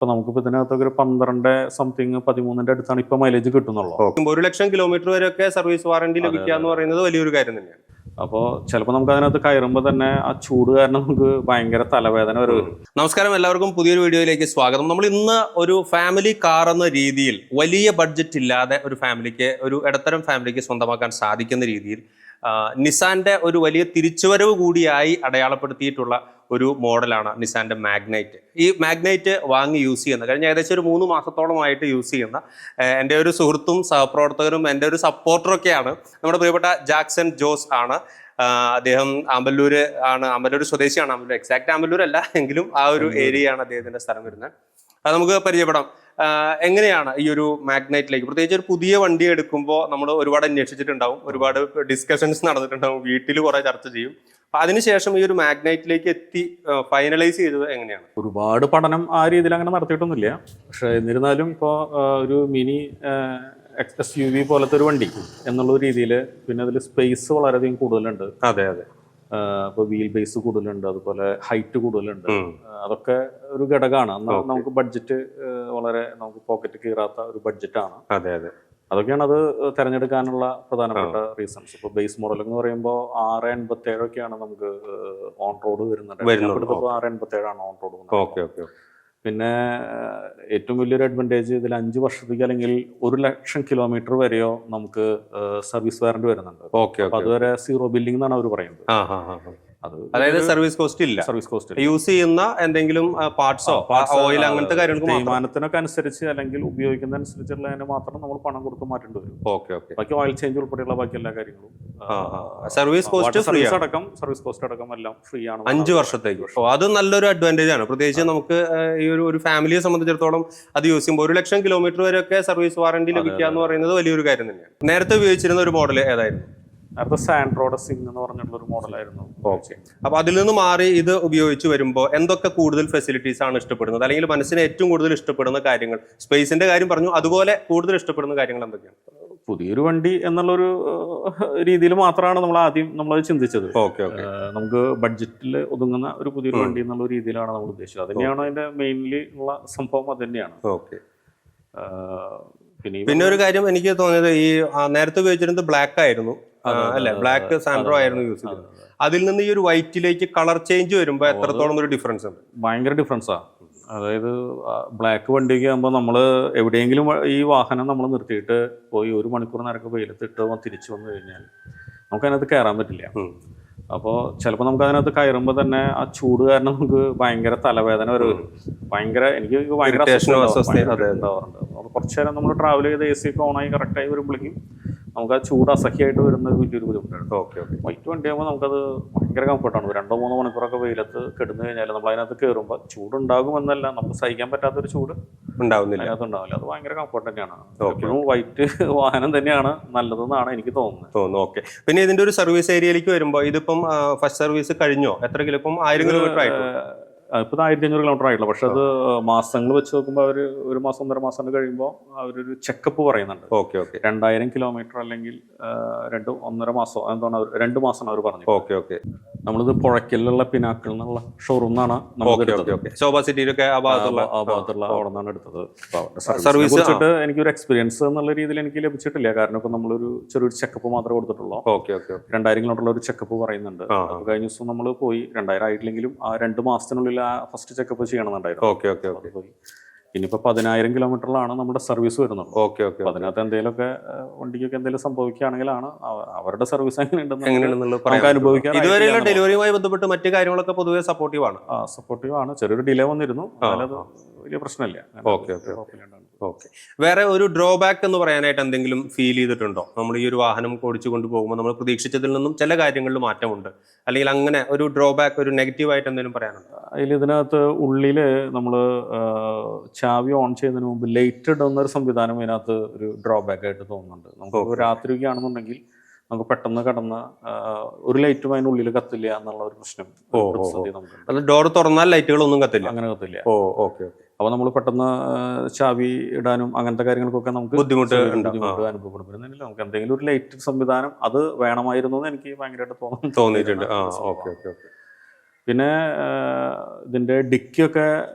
ഇപ്പൊ നമുക്കിപ്പോ ഇതിനകത്തൊക്കെ ഒരു 12 സംതിങ് 13ന്റെ അടുത്താണ് ഇപ്പൊ മൈലേജ് കിട്ടുന്നുള്ളൂ. 1,00,000 കിലോമീറ്റർ വരെയൊക്കെ സർവീസ് വാറന്റി ലഭിക്കുക എന്ന് പറയുന്നത് വലിയൊരു കാര്യം തന്നെയാണ്. അപ്പോൾ ചിലപ്പോൾ നമുക്ക് അതിനകത്ത് കയറുമ്പോൾ തന്നെ ആ ചൂട് കാരണം നമുക്ക് ഭയങ്കര തലവേദന വരെ വരും. നമസ്കാരം, എല്ലാവർക്കും പുതിയൊരു വീഡിയോയിലേക്ക് സ്വാഗതം. നമ്മൾ ഇന്ന് ഒരു ഫാമിലി കാർ എന്ന രീതിയിൽ വലിയ ബഡ്ജറ്റ് ഇല്ലാതെ ഒരു ഇടത്തരം ഫാമിലിക്ക് സ്വന്തമാക്കാൻ സാധിക്കുന്ന രീതിയിൽ നിസാന്റെ ഒരു വലിയ തിരിച്ചുവരവ് കൂടിയായി അടയാളപ്പെടുത്തിയിട്ടുള്ള ഒരു മോഡലാണ് നിസാന്റെ മാഗ്നൈറ്റ്. ഈ മാഗ്നൈറ്റ് വാങ്ങി യൂസ് ചെയ്യുന്ന കഴിഞ്ഞ ഏകദേശം ഒരു 3 മാസത്തോളമായിട്ട് യൂസ് ചെയ്യുന്ന എൻ്റെ ഒരു സുഹൃത്തും സഹപ്രവർത്തകരും എൻ്റെ ഒരു സപ്പോർട്ടറൊക്കെയാണ് നമ്മുടെ പ്രിയപ്പെട്ട ജാക്സൺ ജോസ് ആണ്. അദ്ദേഹം ആമ്പല്ലൂർ സ്വദേശിയാണ്. ആമ്പല്ലൂർ എക്സാക്ട് ആമ്പല്ലൂർ അല്ല എങ്കിലും ആ ഒരു ഏരിയയാണ് അദ്ദേഹത്തിന്റെ സ്ഥലം വരുന്നത്. അത് നമുക്ക് പരിചയപ്പെടാം. എങ്ങനെയാണ് ഈ ഒരു മാഗ്നൈറ്റിലേക്ക്, പ്രത്യേകിച്ച് ഒരു പുതിയ വണ്ടി എടുക്കുമ്പോൾ നമ്മൾ ഒരുപാട് അന്വേഷിച്ചിട്ടുണ്ടാവും, ഒരുപാട് ഡിസ്കഷൻസ് നടന്നിട്ടുണ്ടാവും, വീട്ടിൽ കുറെ ചർച്ച ചെയ്യും. അതിനുശേഷം ഈ ഒരു മാഗ്നൈറ്റിലേക്ക് എത്തി ഫൈനലൈസ് ചെയ്തത് എങ്ങനെയാണ്? ഒരുപാട് പഠനം ആ രീതിയിൽ അങ്ങനെ നടത്തിയിട്ടൊന്നുമില്ല. പക്ഷെ എന്നിരുന്നാലും ഇപ്പോൾ ഒരു മിനി SUV പോലത്തെ ഒരു വണ്ടി എന്നുള്ള രീതിയിൽ പിന്നെ അതിൽ സ്പേസ് വളരെയധികം കൂടുതലുണ്ട്. അതെ അതെ. ഇപ്പോൾ വീൽ ബേസ് കൂടുതലുണ്ട്, അതുപോലെ ഹൈറ്റ് കൂടുതലുണ്ട്. അതൊക്കെ ഒരു ഘടകമാണ്. നമുക്ക് ബഡ്ജറ്റ് വളരെ നമുക്ക് പോക്കറ്റ് കീറാത്ത ഒരു ബഡ്ജറ്റാണ്. അതെ അതെ. അതൊക്കെയാണ് അത് തിരഞ്ഞെടുക്കാനുള്ള പ്രധാനപ്പെട്ട റീസൺസ്. ഇപ്പോൾ ബേസ് മോഡൽ എന്ന് പറയുമ്പോൾ 687 ഒക്കെയാണ് നമുക്ക് ഓൺ റോഡ് വരുന്നുണ്ട്. 687 ഓൺ റോഡ്. പിന്നെ ഏറ്റവും വലിയൊരു അഡ്വാൻറ്റേജ് ഇതിൽ 5 വർഷത്തേക്ക് അല്ലെങ്കിൽ 1,00,000 കിലോമീറ്റർ വരെയോ നമുക്ക് സർവീസ് വാറന്റി വരുന്നുണ്ട്. അതുവരെ സീറോ ബില്ലിംഗ് എന്നാണ് അവർ പറയുന്നത്. അതായത് സർവീസ് കോസ്റ്റ് ഇല്ല. യൂസ് ചെയ്യുന്ന എന്തെങ്കിലും പാർട്സോ ഓയിൽ അങ്ങനത്തെ കാര്യങ്ങൾക്ക് തീരുമാനത്തിനൊക്കെ അനുസരിച്ച് അല്ലെങ്കിൽ ഉപയോഗിക്കുന്ന അനുസരിച്ചുള്ളതിന് മാത്രം നമ്മൾ പണം കൊടുത്ത് മാറ്റേണ്ടി വരും. ബാക്കി ഓയിൽ ചേഞ്ച് ഉൾപ്പെടെയുള്ള ബാക്കി എല്ലാ കാര്യങ്ങളും സർവീസ് കോസ്റ്റ് സർവീസ് കോസ്റ്റ് അടക്കം എല്ലാം ഫ്രീ ആണ് 5 വർഷത്തേക്ക്. അത് നല്ലൊരു അഡ്വാൻറ്റേജ് ആണ്. പ്രത്യേകിച്ച് നമുക്ക് ഈ ഒരു ഫാമിലിയെ സംബന്ധിച്ചിടത്തോളം അത് യൂസ് ചെയ്യുമ്പോൾ 1,00,000 കിലോമീറ്റർ വരെയൊക്കെ സർവീസ് വാറന്റി ലഭിക്കുക എന്ന് പറയുന്നത് വലിയൊരു കാര്യം തന്നെയാണ്. നേരത്തെ ഉപയോഗിച്ചിരുന്ന ഒരു മോഡൽ ഏതായിരുന്നു? സാൻഡ്രോയുടെ സിംഗ് എന്ന് പറഞ്ഞിട്ടുള്ള ഒരു മോഡലായിരുന്നു. അപ്പൊ അതിൽ നിന്ന് മാറി ഇത് ഉപയോഗിച്ച് വരുമ്പോൾ എന്തൊക്കെ കൂടുതൽ ഫെസിലിറ്റീസ് ആണ് ഇഷ്ടപ്പെടുന്നത്, അല്ലെങ്കിൽ മനസ്സിന് ഏറ്റവും കൂടുതൽ ഇഷ്ടപ്പെടുന്ന കാര്യങ്ങൾ? സ്പേസിന്റെ കാര്യം പറഞ്ഞു, അതുപോലെ കൂടുതൽ ഇഷ്ടപ്പെടുന്ന കാര്യങ്ങൾ എന്തൊക്കെയാണ്? പുതിയൊരു വണ്ടി എന്നുള്ളൊരു രീതിയിൽ മാത്രമാണ് നമ്മൾ ചിന്തിച്ചത്. നമുക്ക് ബഡ്ജറ്റിൽ ഒതുങ്ങുന്ന ഒരു പുതിയൊരു വണ്ടി എന്നുള്ള രീതിയിലാണ് നമ്മൾ ഉദ്ദേശിച്ചത്. അത് തന്നെയാണ് അതിന്റെ മെയിൻലി ഉള്ള സംഭവം. അത് തന്നെയാണ്. പിന്നെ ഒരു കാര്യം എനിക്ക് തോന്നിയത്, ഈ നേരത്തെ ഉപയോഗിച്ചിരുന്നത് ബ്ലാക്ക് ആയിരുന്നു അല്ലെ, ബ്ലാക്ക് സാൻഡ്രോ ആയിരുന്നു യൂസ് ചെയ്തത്. അതിൽ നിന്ന് ഈ ഒരു വൈറ്റിലേക്ക് കളർ ചേഞ്ച് വരുമ്പോൾ എത്രത്തോളം ഒരു ഡിഫറൻസ് ഉണ്ട്? ഭയങ്കര ഡിഫറൻസാ. അതായത് ബ്ലാക്ക് വണ്ടിയൊക്കെ ആകുമ്പോൾ നമ്മൾ എവിടെയെങ്കിലും ഈ വാഹനം നമ്മൾ നിർത്തിയിട്ട് പോയി 1 മണിക്കൂർ നേരമൊക്കെ വെയിലത്തിട്ട് തിരിച്ചു വന്നു കഴിഞ്ഞാൽ നമുക്ക് അതിനകത്ത് കയറാൻ പറ്റില്ല. അപ്പോൾ ചിലപ്പോൾ നമുക്ക് അതിനകത്ത് കയറുമ്പോൾ തന്നെ ആ ചൂട് കാരണം നമുക്ക് ഭയങ്കര തലവേദന വരെ വരും. എനിക്ക് ഭയങ്കര ഉണ്ടാവാറുണ്ട്. കുറച്ചു നേരം നമ്മൾ ട്രാവൽ ചെയ്ത് AC ഒക്കെ ഓണായി കറക്റ്റായി വരുമ്പോഴേക്കും നമുക്ക് ആ ചൂട് അസഹ്യമായിട്ട് വരുന്ന വലിയൊരു ബുദ്ധിമുട്ടാണ്. വൈറ്റ് വണ്ടിയാകുമ്പോൾ നമുക്കത് ഭയങ്കര കംഫർട്ടാണ്. 2-3 മണിക്കൂറൊക്കെ വെയിലത്ത് കിടന്നു കഴിഞ്ഞാൽ നമ്മൾ അതിനകത്ത് കയറുമ്പോൾ ചൂടുണ്ടാകുമെന്നല്ല, നമുക്ക് സഹിക്കാൻ പറ്റാത്തൊരു ചൂട് അതിനകത്ത് ഉണ്ടാവില്ല. അത് ഭയങ്കര കംഫർട്ട് തന്നെയാണ്. എപ്പോഴും വൈറ്റ് വാഹനം തന്നെയാണ് നല്ലതെന്നാണ് എനിക്ക് തോന്നുന്നത്. പിന്നെ ഇതിന്റെ ഒരു സർവീസ് ഏരിയയിലേക്ക് വരുമ്പോൾ ഇതിപ്പം ഫസ്റ്റ് സർവീസ് കഴിഞ്ഞോ? എത്ര കിലോ? ഇപ്പം 1000 കിലോമീറ്റർ ആയിട്ട് ഇപ്പൊ 1500 കിലോമീറ്റർ ആയിട്ടില്ല. പക്ഷെ അത് മാസങ്ങൾ വെച്ച് നോക്കുമ്പോൾ അവർ 1 മാസം 1.5 മാസം കഴിയുമ്പോൾ അവരൊരു ചെക്കപ്പ് പറയുന്നുണ്ട്. 2000 കിലോമീറ്റർ അല്ലെങ്കിൽ 1.5 മാസം എന്താണ് 2 മാസമാണ് അവർ പറഞ്ഞത്. നമ്മളിത് പുഴയ്ക്കലിലുള്ള പിനാക്കിൾ എന്നുള്ള ഷോറൂം എന്നാണ് ശോഭ സിറ്റിയിലൊക്കെ ആ ഭാഗത്തുള്ള അവിടെ നിന്നാണ് എടുത്തത്. സർവീസ് കുറിച്ചിട്ട് എനിക്കൊരു എക്സ്പീരിയൻസ് എന്നുള്ള രീതിയിൽ എനിക്ക് ലഭിച്ചിട്ടില്ല. കാരണം ഇപ്പൊ നമ്മളൊരു ചെറിയൊരു ചെക്കപ്പ് മാത്രമേ കൊടുത്തിട്ടുള്ളൂ. 2000 കിലോമീറ്റർ ഒരു ചെക്കപ്പ് പറയുന്നുണ്ട്. കഴിഞ്ഞ ദിവസം നമ്മൾ പോയി 2000 ആയിട്ടില്ലെങ്കിലും ആ 2 മാസത്തിനുള്ളിൽ ആ ഫസ്റ്റ് ചെക്കപ്പ് ചെയ്യണമെന്നുണ്ടായിരുന്നു. ഇനിയിപ്പോ 10,000 കിലോമീറ്ററിലാണ് നമ്മുടെ സർവീസ് വരുന്നത്. അതിനകത്ത് എന്തെങ്കിലുമൊക്കെ വണ്ടിക്കൊക്കെ എന്തെങ്കിലും സംഭവിക്കുകയാണെങ്കിലാണ് അവരുടെ സർവീസ് എങ്ങനെയുണ്ടെന്ന് അനുഭവിക്കാൻ. ഇതുവരെയുള്ള ഡെലിവറിയുമായി ബന്ധപ്പെട്ട് മറ്റു കാര്യങ്ങളൊക്കെ പൊതുവെ സപ്പോർട്ടീവ് ആണ്. ചെറിയൊരു ഡിലേ വന്നിരുന്നു, അത് വലിയ പ്രശ്നമില്ല. വേറെ ഒരു ഡ്രോബാക്ക് എന്ന് പറയാനായിട്ട് എന്തെങ്കിലും ഫീൽ ചെയ്തിട്ടുണ്ടോ? നമ്മൾ ഈ ഒരു വാഹനം ഓടിച്ചു കൊണ്ടുപോകുമ്പോൾ നമ്മൾ പ്രതീക്ഷിച്ചതിൽ നിന്നും ചില കാര്യങ്ങളിൽ മാറ്റമുണ്ട്, അല്ലെങ്കിൽ അങ്ങനെ ഒരു ഡ്രോബാക്ക്, ഒരു നെഗറ്റീവായിട്ട് എന്തെങ്കിലും പറയാനുണ്ടോ? ഇതിനകത്ത് ഉള്ളില് നമ്മൾ ചാവി ഓൺ ചെയ്യുന്നതിന് മുമ്പ് ലൈറ്റ് ഇടുന്ന ഒരു സംവിധാനം ഇതിനകത്ത് ഒരു ഡ്രോബാക്ക് ആയിട്ട് തോന്നുന്നുണ്ട്. നമുക്ക് രാത്രിയൊക്കെ ആണെന്നുണ്ടെങ്കിൽ നമുക്ക് പെട്ടെന്ന് കടന്ന് ഒരു ലൈറ്റും അതിനുള്ളിൽ കത്തില്ല എന്നുള്ള ഒരു പ്രശ്നം. ഡോർ തുറന്നാൽ ലൈറ്റുകളൊന്നും കത്തില്ല, അങ്ങനെ കത്തില്ല. അപ്പൊ നമ്മൾ പെട്ടെന്ന് ചാവി ഇടാനും അങ്ങനത്തെ കാര്യങ്ങൾക്കൊക്കെ നമുക്ക് ബുദ്ധിമുട്ട് അനുഭവപ്പെടുന്നില്ല. നമുക്ക് എന്തെങ്കിലും ഒരു ലൈറ്റ് സംവിധാനം അത് വേണമായിരുന്നു എന്ന് എനിക്ക് ഭയങ്കരമായിട്ട് തോന്നിയിട്ടുണ്ട്. പിന്നെ ഇതിൻ്റെ ഡിക്കൊക്കെ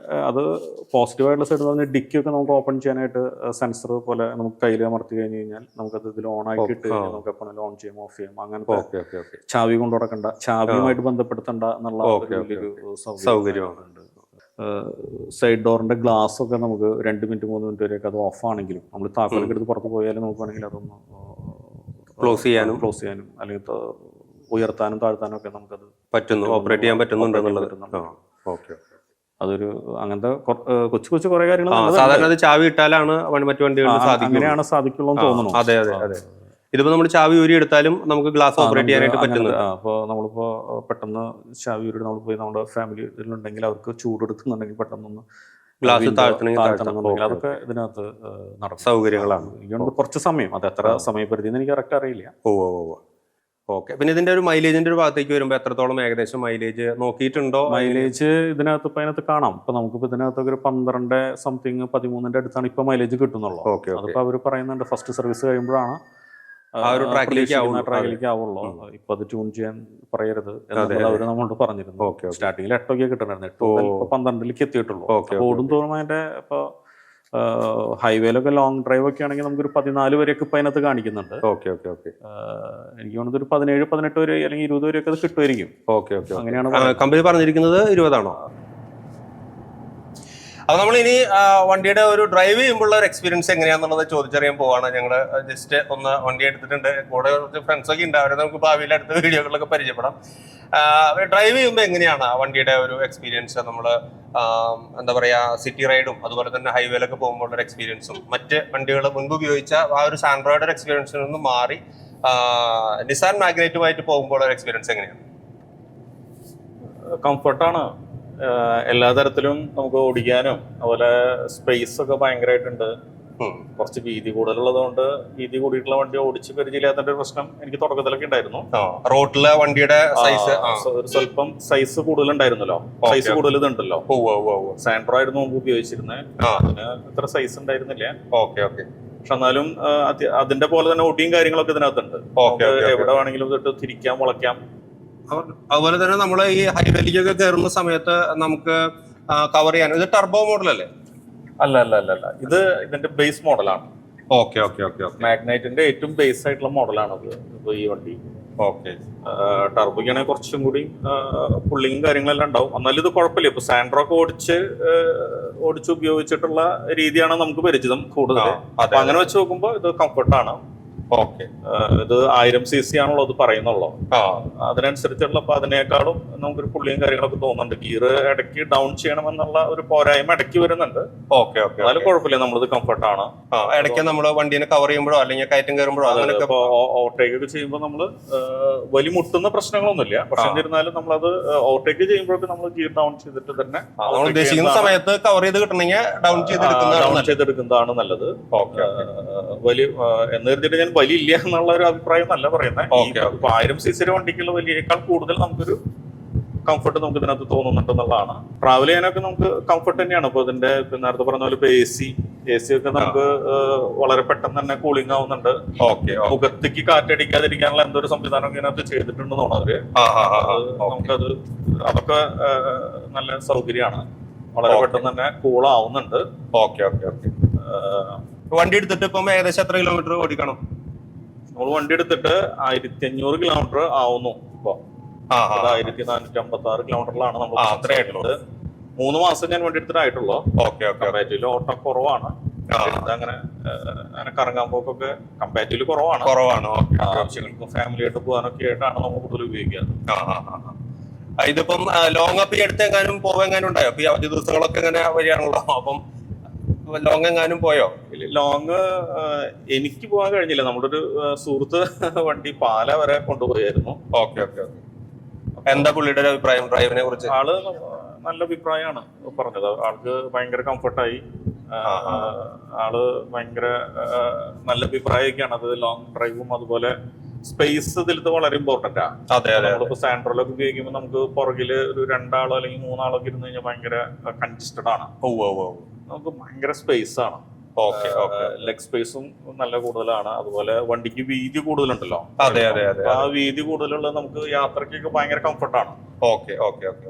അത് പോസിറ്റീവായിട്ടുള്ള സൈഡ് പറഞ്ഞാൽ ഡിക്കൊക്കെ നമുക്ക് ഓപ്പൺ ചെയ്യാനായിട്ട് സെൻസർ പോലെ നമുക്ക് കയ്യിൽ അമർത്തി കഴിഞ്ഞ് കഴിഞ്ഞാൽ നമുക്കത് ഇതിൽ ഓൺ ആക്കി ഇട്ട് കഴിഞ്ഞാൽ നമുക്ക് എപ്പോഴും ഓൺ ചെയ്യാം ഓഫ് ചെയ്യാം. അങ്ങനത്തെ ചാവി കൊണ്ടു നടക്കണ്ട, ചാവിയുമായിട്ട് ബന്ധപ്പെടുത്തണ്ട എന്നുള്ള വലിയൊരു സൗകര്യമുണ്ട്. സൈഡ് ഡോറിൻ്റെ ഗ്ലാസ് ഒക്കെ നമുക്ക് 2 മിനിറ്റ് 3 മിനിറ്റ് വരെയൊക്കെ അത് ഓഫ് ആണെങ്കിലും നമ്മൾ താക്കോലൊക്കെ എടുത്ത് പുറത്ത് പോയാലും നമുക്ക് വേണമെങ്കിൽ അതൊന്ന് ക്ലോസ് ചെയ്യാനും അല്ലെങ്കിൽ ഉയർത്താനും താഴ്ത്താനും ഒക്കെ നമുക്കത് പറ്റുന്നു, ഓപ്പറേറ്റ് ചെയ്യാൻ പറ്റുന്നുണ്ടെന്നുള്ളത്. അതൊരു അങ്ങനത്തെ കൊച്ചു കുറേ കാര്യങ്ങൾ സാധാരണ അത് ചാവി ഇട്ടാലാണ് മറ്റു വണ്ടികളിൽ അങ്ങനെയാണ് സാധിക്കുള്ളൂ എന്ന് തോന്നുന്നു. അതെ അതെ അതെ. ഇതിപ്പോ നമ്മൾ ചാവി ഊരി എടുത്താലും നമുക്ക് ഗ്ലാസ് ഓപ്പറേറ്റ് ചെയ്യാനായിട്ട് പറ്റുന്നു. അപ്പോൾ നമ്മളിപ്പോൾ പെട്ടെന്ന് ചാവി ഊരി നമ്മൾ പോയി നമ്മുടെ ഫാമിലിയിലുണ്ടെങ്കിൽ അവർക്ക് ചൂടെടുക്കുന്നുണ്ടെങ്കിൽ പെട്ടെന്നൊന്ന് ഗ്ലാസ് താഴ്ത്തണമെങ്കിൽ അതൊക്കെ ഇതിനകത്ത് നടക്കും, സൗകര്യങ്ങളാണ്. ഇതുകൊണ്ട് കുറച്ച് സമയം, അത് എത്ര സമയപരിധി എന്ന് എനിക്ക് കറക്റ്റ് അറിയില്ല. ഓക്കെ. പിന്നെ ഇതിന്റെ ഒരു മൈലേജിന്റെ ഒരു ഭാഗത്തേക്ക് വരുമ്പോൾ എത്രത്തോളം ഏകദേശം മൈലേജ് നോക്കിയിട്ടുണ്ടോ? മൈലേജ് ഇതിനകത്ത് ഇപ്പൊ അതിനകത്ത് കാണാം. ഇപ്പൊ നമുക്കിപ്പോ ഇതിനകത്ത് ഒരു 12 സംതിങ് 13 അടുത്താണ് ഇപ്പൊ മൈലേജ് കിട്ടുന്നുള്ളൂ. അതിപ്പോ അവർ പറയുന്നുണ്ട് ഫസ്റ്റ് സർവീസ് കഴിയുമ്പോഴാണ് ട്രാക്കിലേക്ക് ആവുള്ളൂ. ഇപ്പൊ അത് ട്യൂൺ ചെയ്യാൻ പറയരുത് എന്നുള്ളത് അവര് നമ്മളോട് പറഞ്ഞിരുന്നു. സ്റ്റാർട്ടിങ്ങിൽ 8 ഒക്കെ കിട്ടണായിരുന്നു, 8 12 എത്തിയിട്ടുള്ളൂ. ഓടും തോറും അതിന്റെ ഇപ്പൊ ഹൈവേയിലൊക്കെ ലോങ് ഡ്രൈവ് ഒക്കെ ആണെങ്കിൽ നമുക്കൊരു 14 വരെയൊക്കെ ഇപ്പൊ അതിനകത്ത് കാണിക്കുന്നുണ്ട്. എനിക്ക് തോന്നുന്നത് ഒരു 17 18 വരെ അല്ലെങ്കിൽ 20 വരെയൊക്കെ അത് കിട്ടുമായിരിക്കും. അങ്ങനെയാണ് കമ്പനി പറഞ്ഞിരിക്കുന്നത്. 20 ആണോ? അപ്പൊ നമ്മൾ ഇനി വണ്ടിയുടെ ഒരു ഡ്രൈവ് ചെയ്യുമ്പോൾ ഒരു എക്സ്പീരിയൻസ് എങ്ങനെയാണെന്നുള്ളത് ചോദിച്ചറിയാൻ പോവാണ്. ഞങ്ങള് ജസ്റ്റ് ഒന്ന് വണ്ടി എടുത്തിട്ടുണ്ട്, കൂടെ കുറച്ച് ഫ്രണ്ട്സ് ഒക്കെ ഉണ്ട്, അവരെ നമുക്ക് ഭാവിയിൽ അടുത്ത വീഡിയോകളിലൊക്കെ പരിചയപ്പെടാം. ഡ്രൈവ് ചെയ്യുമ്പോൾ എങ്ങനെയാണ് വണ്ടിയുടെ ഒരു എക്സ്പീരിയൻസ്? നമ്മൾ എന്താ പറയാ, സിറ്റി റൈഡും അതുപോലെ തന്നെ ഹൈവേയിലൊക്കെ പോകുമ്പോൾ ഒരു എക്സ്പീരിയൻസും മറ്റ് വണ്ടികൾ മുൻപ് ഉപയോഗിച്ച ആ ഒരു സാൻഡ്രോയിഡ് എക്സ്പീരിയൻസിൽ നിന്ന് മാറി നിസാൻ മാഗ്നൈറ്റുമായിട്ട് പോകുമ്പോൾ ഒരു എക്സ്പീരിയൻസ് എങ്ങനെയാണ്? കംഫർട്ടാണ്, എല്ലാ തരത്തിലും നമുക്ക് ഓടിക്കാനും. അതുപോലെ സ്പേസ് ഒക്കെ ഭയങ്കരമായിട്ടുണ്ട്. കുറച്ച് വീതി കൂടുതലുള്ളത് കൊണ്ട് വീതി കൂടിയിട്ടുള്ള വണ്ടി ഓടിച്ച് പരിചയമില്ലാത്ത ഒരു പ്രശ്നം എനിക്ക് തുടക്കത്തിലൊക്കെ ഉണ്ടായിരുന്നു. റോഡിലെ വണ്ടിയുടെ സൈസ് ഒരു സ്വല്പം സൈസ് കൂടുതലുണ്ടായിരുന്നല്ലോ, സൈസ് കൂടുതൽ ഇതുണ്ടല്ലോ. സാൻഡ്രോ ആയിരുന്നു മുമ്പ് ഉപയോഗിച്ചിരുന്നത്, അതിന് ഇത്ര സൈസ് ഉണ്ടായിരുന്നില്ല. പക്ഷെ എന്നാലും അതിന്റെ പോലെ തന്നെ ഒടിയും കാര്യങ്ങളൊക്കെ ഇതിനകത്തുണ്ട്. എവിടെ വേണമെങ്കിലും തൊട്ട് തിരിക്കാം, വളയ്ക്കാം. അതുപോലെ തന്നെ നമ്മൾ ഈ ഹൈവേയിലേക്കൊക്കെ കയറുന്ന സമയത്ത് നമുക്ക് കവർ ചെയ്യാൻ ഇത് ടർബോ മോഡൽ അല്ലേ? അല്ല, ഇത് ഇതിന്റെ ബേസ് മോഡലാണ്. മാഗ്നൈറ്റിന്റെ ഏറ്റവും ബേസ് ആയിട്ടുള്ള മോഡലാണത് ഇപ്പൊ ഈ വണ്ടി. ടർബോയ്ക്കാണെങ്കിൽ കുറച്ചും കൂടി പുള്ളിയും കാര്യങ്ങളെല്ലാം ഉണ്ടാവും. എന്നാലും ഇത് കുഴപ്പമില്ല. ഇപ്പൊ സാൻഡ്രോ ഒക്കെ ഓടിച്ച് ഉപയോഗിച്ചിട്ടുള്ള രീതിയാണ് നമുക്ക് പരിചിതം കൂടുതൽ. അപ്പൊ അങ്ങനെ വെച്ച് നോക്കുമ്പോൾ ഇത് കംഫർട്ടാണ്. ഇത് 1000 cc ആണല്ലോ അത് പറയുന്നുള്ളൂ. അതിനനുസരിച്ചുള്ള അപ്പൊ അതിനേക്കാളും നമുക്കൊരു പുള്ളിയും കാര്യങ്ങളൊക്കെ തോന്നുന്നുണ്ട്. ഗിയർ ഇടയ്ക്ക് ഡൗൺ ചെയ്യണമെന്നുള്ള ഒരു പോരായ്മ ഇടയ്ക്ക് വരുന്നുണ്ട്. എന്നാലും കുഴപ്പമില്ല, നമ്മളിത് കംഫർട്ടാണ്. ഇടയ്ക്ക് നമ്മൾ വണ്ടീനെ കവർ ചെയ്യുമ്പോഴോ അല്ലെങ്കിൽ കയറ്റം കയറുമ്പോഴോ ഓവർടേക്ക് ഒക്കെ ചെയ്യുമ്പോൾ നമ്മള് വലിയ മുട്ടുന്ന പ്രശ്നങ്ങളൊന്നുമില്ല. പക്ഷെ എന്നിരുന്നാലും നമ്മളത് ഓവർടേക്ക് ചെയ്യുമ്പോഴൊക്കെ നമ്മൾ ഗിയർ ഡൗൺ ചെയ്തിട്ട് തന്നെ ഉദ്ദേശിക്കുന്ന സമയത്ത് കവർ ചെയ്ത് കിട്ടണമെങ്കിൽ ഡൗൺ ചെയ്തെടുക്കുന്നതാണ് നല്ലത്. വലിയ എന്ന് കരുതിയിട്ട് ഞാൻ വലിയ ഇല്ല എന്നുള്ള ഒരു അഭിപ്രായം അല്ല പറയുന്നത്. 1000 cc വണ്ടിക്കുള്ള വലിയേക്കാൾ കൂടുതൽ നമുക്കൊരു കംഫർട്ട് നമുക്ക് ഇതിനകത്ത് തോന്നുന്നുണ്ട് എന്നുള്ളതാണ്. ട്രാവൽ ചെയ്യാനൊക്കെ നമുക്ക് കംഫർട്ട് തന്നെയാണ്. ഇപ്പൊ ഇതിന്റെ നേരത്തെ പറഞ്ഞ പോലെ ഇപ്പൊ എ സി ഒക്കെ നമുക്ക് വളരെ പെട്ടെന്ന് തന്നെ കൂളിംഗ് ആവുന്നുണ്ട്. മുഖത്തേക്ക് കാറ്റടിക്കാതിരിക്കാനുള്ള എന്തൊരു സംവിധാനം ഇതിനകത്ത് ചെയ്തിട്ടുണ്ടെന്ന് തോന്നുന്നത്. നമുക്കത് അതൊക്കെ നല്ല സൗകര്യമാണ്. വളരെ പെട്ടെന്ന് തന്നെ കൂളാവുന്നുണ്ട്. വണ്ടി എടുത്തിട്ട് ഇപ്പം ഏകദേശം എത്ര കിലോമീറ്റർ ഓടിക്കണം? നമ്മൾ വണ്ടി എടുത്തിട്ട് 1500 കിലോമീറ്റർ ആവുന്നു. ഇപ്പൊ 1456 കിലോമീറ്ററിലാണ് നമ്മൾ അത്രയായിട്ടുള്ളത്. 3 മാസം ഞാൻ വണ്ടി എടുത്തിട്ടായിട്ടുള്ളൂ. കമ്പാരിറ്റീവ്ലി ഓട്ടം കുറവാണ്. അങ്ങനെ കറങ്ങാൻ പോക്കൊക്കെ കമ്പാരിറ്റീവ്ലി കുറവാണ്. ഫാമിലി ആയിട്ട് പോകാനൊക്കെ ആയിട്ടാണ് നമ്മൾ കൂടുതൽ ഉപയോഗിക്കുന്നത്. ഇതിപ്പം ലോങ് അപ്പ് എടുത്തെങ്ങാനും പോവെങ്ങാനും ഉണ്ടായോ? ഈ അവധി ദിവസങ്ങളൊക്കെ എങ്ങനെ വരികയാണല്ലോ, അപ്പം ലോങ് എങ്ങാനും പോയോ? ലോങ് എനിക്ക് പോകാൻ കഴിഞ്ഞില്ല. നമ്മുടെ ഒരു സുഹൃത്ത് വണ്ടി പാല വരെ കൊണ്ടുപോയായിരുന്നു. എന്താ പുള്ളിയുടെ ഒരു അഭിപ്രായം ഡ്രൈവിനെ കുറിച്ച്? ആള് നല്ല അഭിപ്രായമാണ് പറഞ്ഞത്. ആൾക്ക് ഭയങ്കര കംഫർട്ടായി. ആള് ഭയങ്കര നല്ല അഭിപ്രായമൊക്കെയാണ്. അത് ലോങ് ഡ്രൈവും അതുപോലെ സ്പേസ് ഇതിലത്തെ വളരെ ഇമ്പോർട്ടന്റ് ആണ്. നമ്മളിപ്പോ സാൻഡ്രോലൊക്കെ ഉപയോഗിക്കുമ്പോൾ നമുക്ക് പുറകില് ഒരു 2 ആളോ അല്ലെങ്കിൽ 3 ആളോ ഒക്കെ ഇരുന്ന് കഴിഞ്ഞാൽ ഭയങ്കര കൺജസ്റ്റഡ് ആണ്. നമുക്ക് ഭയങ്കര സ്പേസ് ആണ്. ലെഗ് സ്പേസും നല്ല കൂടുതലാണ്. അതുപോലെ വണ്ടിക്ക് വീതി കൂടുതലുണ്ടല്ലോ. ആ വീതി കൂടുതലുള്ള നമുക്ക് യാത്രക്കൊക്കെ ഭയങ്കര കംഫർട്ടാണ്. Okay okay okay.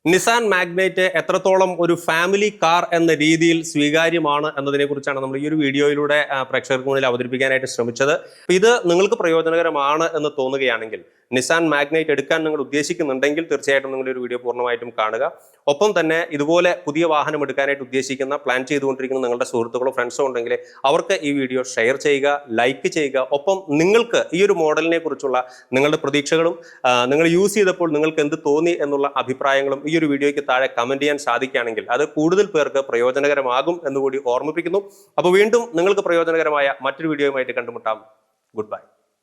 Nissan Magnite എത്രത്തോളം ഒരു ഫാമിലി കാർ എന്ന രീതിയിൽ സ്വീകാര്യമാണ് എന്നതിനെ കുറിച്ചാണ് നമ്മൾ ഈ ഒരു വീഡിയോയിലൂടെ പ്രേക്ഷകർക്ക് മുന്നിൽ അവതരിപ്പിക്കാനായിട്ട് ശ്രമിച്ചത്. ഇത് നിങ്ങൾക്ക് പ്രയോജനകരമാണ് എന്ന് തോന്നുകയാണെങ്കിൽ, നിസാൻ മാഗ്നൈറ്റ് എടുക്കാൻ നിങ്ങൾ ഉദ്ദേശിക്കുന്നുണ്ടെങ്കിൽ തീർച്ചയായിട്ടും നിങ്ങൾ ഒരു വീഡിയോ പൂർണ്ണമായിട്ടും കാണുക. ഒപ്പം തന്നെ ഇതുപോലെ പുതിയ വാഹനം എടുക്കാനായിട്ട് ഉദ്ദേശിക്കുന്ന, പ്ലാൻ ചെയ്തുകൊണ്ടിരിക്കുന്ന നിങ്ങളുടെ സുഹൃത്തുക്കളോ ഫ്രണ്ട്സോ ഉണ്ടെങ്കിൽ അവർക്ക് ഈ വീഡിയോ ഷെയർ ചെയ്യുക, ലൈക്ക് ചെയ്യുക. ഒപ്പം നിങ്ങൾക്ക് ഈ ഒരു മോഡലിനെ കുറിച്ചുള്ള നിങ്ങളുടെ പ്രതീക്ഷകളും നിങ്ങൾ യൂസ് ചെയ്തപ്പോൾ നിങ്ങൾക്ക് എന്ത് തോന്നി എന്നുള്ള അഭിപ്രായങ്ങളും ഈ ഒരു വീഡിയോയ്ക്ക് താഴെ കമന്റ് ചെയ്യാൻ സാധിക്കുകയാണെങ്കിൽ അത് കൂടുതൽ പേർക്ക് പ്രയോജനകരമാകും എന്നുകൂടി ഓർമ്മിപ്പിക്കുന്നു. അപ്പോൾ വീണ്ടും നിങ്ങൾക്ക് പ്രയോജനകരമായ മറ്റൊരു വീഡിയോയുമായിട്ട് കണ്ടുമുട്ടാം. Good bye.